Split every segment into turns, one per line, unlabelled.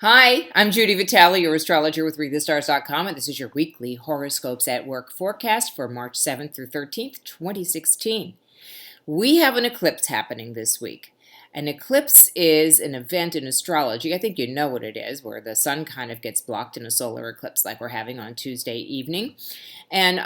Hi, I'm Judy Vitale, your astrologer with ReadTheStars.com, and this is your weekly horoscopes at work forecast for March 7th through 13th, 2016. We have an eclipse happening this week. An eclipse is an event in astrology. I think you know what it is, where the sun kind of gets blocked in a solar eclipse like we're having on Tuesday evening. And,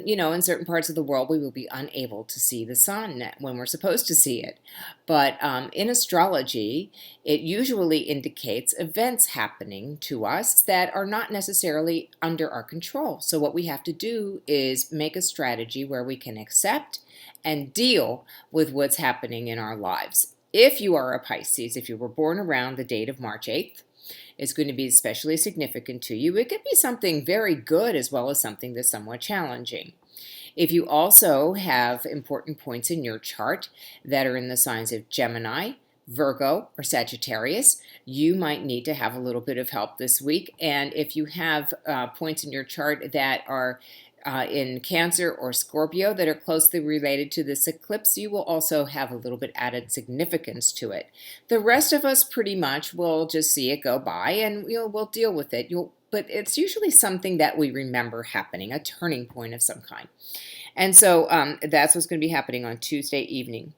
in certain parts of the world, we will be unable to see the sun when we're supposed to see it. But in astrology, it usually indicates events happening to us that are not necessarily under our control. So what we have to do is make a strategy where we can accept and deal with what's happening in our lives. If you are a Pisces, if you were born around the date of March 8th, it's going to be especially significant to you. It could be something very good as well as something that's somewhat challenging. If you also have important points in your chart that are in the signs of Gemini, Virgo, or Sagittarius, you might need to have a little bit of help this week. And if you have points in your chart that are in Cancer or Scorpio that are closely related to this eclipse, you will also have a little bit added significance to it. The rest of us pretty much will just see it go by and we'll deal with it. But it's usually something that we remember happening, a turning point of some kind. And so that's what's going to be happening on Tuesday evening.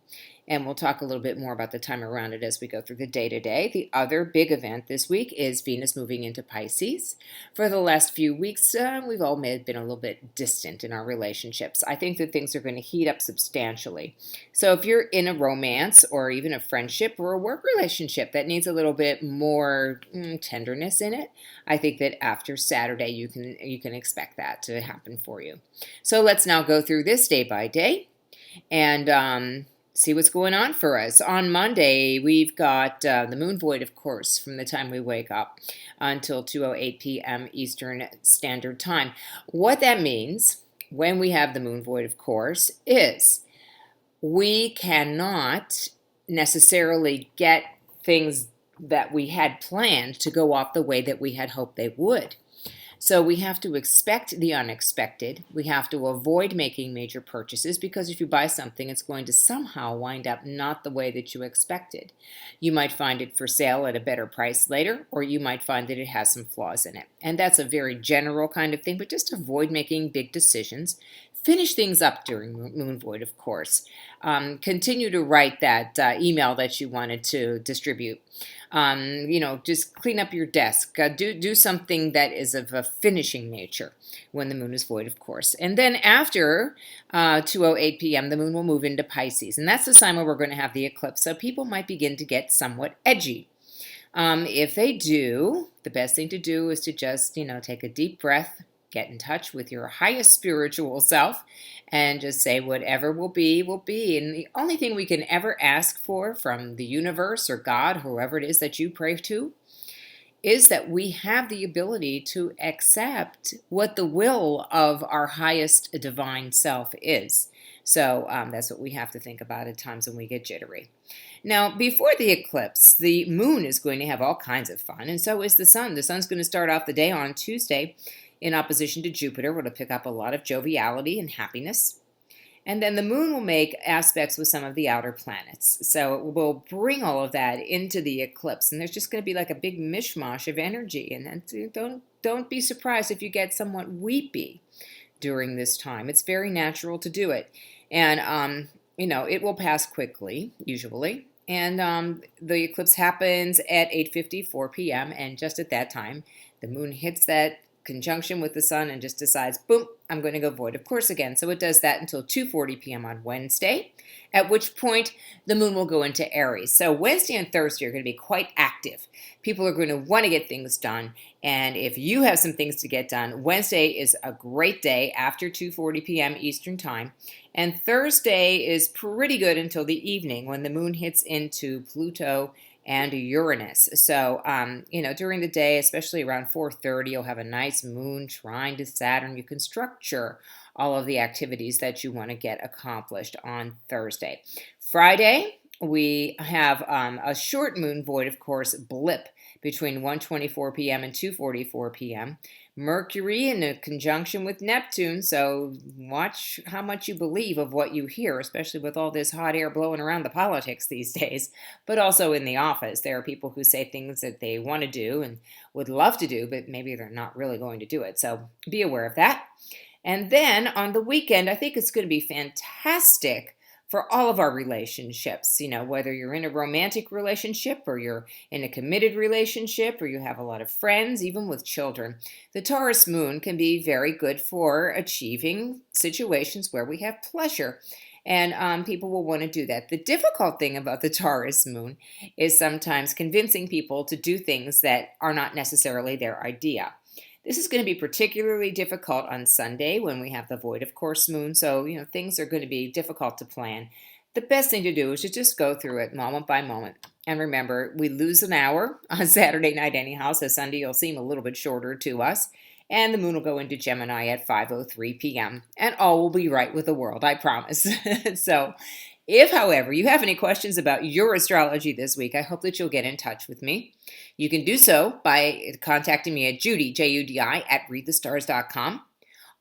And we'll talk a little bit more about the time around it as we go through the day-to-day. The other big event this week is Venus moving into Pisces. For the last few weeks, we've all been a little bit distant in our relationships. I think that things are going to heat up substantially. So if you're in a romance or even a friendship or a work relationship that needs a little bit more tenderness in it, I think that after Saturday you can expect that to happen for you. So let's now go through this day by day and see what's going on for us. On Monday, we've got the moon void, of course, from the time we wake up until 2:08 p.m. Eastern Standard Time. What that means when we have the moon void, of course, is we cannot necessarily get things that we had planned to go off the way that we had hoped they would. So we have to expect the unexpected. We have to avoid making major purchases because if you buy something, it's going to somehow wind up not the way that you expected. You might find it for sale at a better price later, or you might find that it has some flaws in it. And that's a very general kind of thing, but just avoid making big decisions. Finish things up during moon void, of course. Continue to write that email that you wanted to distribute. Just clean up your desk. Do something that is of a finishing nature when the moon is void, of course. And then after 2:08 p.m., the moon will move into Pisces. And that's the sign where we're going to have the eclipse. So people might begin to get somewhat edgy. If they do, the best thing to do is to just, take a deep breath, get in touch with your highest spiritual self, and just say whatever will be, will be. And the only thing we can ever ask for from the universe or God, whoever it is that you pray to, is that we have the ability to accept what the will of our highest divine self is. So that's what we have to think about at times when we get jittery. Now, before the eclipse, the moon is going to have all kinds of fun, and so is the sun. The sun's going to start off the day on Tuesday in opposition to Jupiter, where it'll pick up a lot of joviality and happiness. And then the moon will make aspects with some of the outer planets. So it will bring all of that into the eclipse. And there's just going to be like a big mishmash of energy. And don't be surprised if you get somewhat weepy during this time. It's very natural to do it. And, it will pass quickly, usually. And the eclipse happens at 8:54 p.m. And just at that time, the moon hits that conjunction with the sun and just decides, boom, I'm going to go void, of course, again. So it does that until 2:40 p.m. on Wednesday, at which point the moon will go into Aries. So Wednesday and Thursday are going to be quite active. People are going to want to get things done. And if you have some things to get done, Wednesday is a great day after 2:40 p.m. Eastern Time. And Thursday is pretty good until the evening when the moon hits into Pluto and Uranus. So, during the day, especially around 4:30, you'll have a nice moon trine to Saturn. You can structure all of the activities that you want to get accomplished on Thursday. Friday, we have a short moon void, of course, blip between 1:24 p.m. and 2:44 p.m. Mercury in a conjunction with Neptune, so watch how much you believe of what you hear, especially with all this hot air blowing around the politics these days, but also in the office. There are people who say things that they want to do and would love to do, but maybe they're not really going to do it. So be aware of that. And then on the weekend, I think it's going to be fantastic for all of our relationships, whether you're in a romantic relationship or you're in a committed relationship or you have a lot of friends, even with children. The Taurus moon can be very good for achieving situations where we have pleasure. And people will want to do that. The difficult thing about the Taurus moon is sometimes convincing people to do things that are not necessarily their idea. This is going to be particularly difficult on Sunday when we have the void of course moon. So, things are going to be difficult to plan. The best thing to do is to just go through it moment by moment. And remember, we lose an hour on Saturday night anyhow, so Sunday will seem a little bit shorter to us. And the moon will go into Gemini at 5:03 p.m. And all will be right with the world, I promise. So, if, however, you have any questions about your astrology this week, I hope that you'll get in touch with me. You can do so by contacting me at Judy, Judi, at readthestars.com.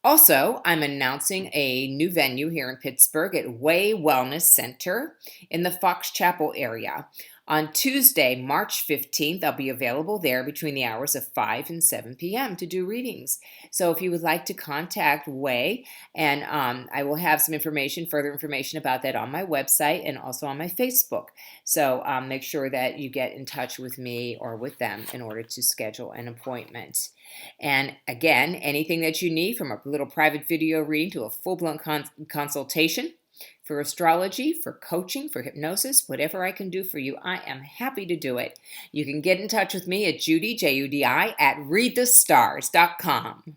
Also, I'm announcing a new venue here in Pittsburgh at Way Wellness Center in the Fox Chapel area. On Tuesday, March 15th, I'll be available there between the hours of 5 and 7 p.m. to do readings. So if you would like to contact Way, and I will have some further information about that on my website and also on my Facebook. So make sure that you get in touch with me or with them in order to schedule an appointment. And again, anything that you need, from a little private video reading to a full-blown consultation, for astrology, for coaching, for hypnosis, whatever I can do for you, I am happy to do it. You can get in touch with me at Judy, Judi, at readthestars.com.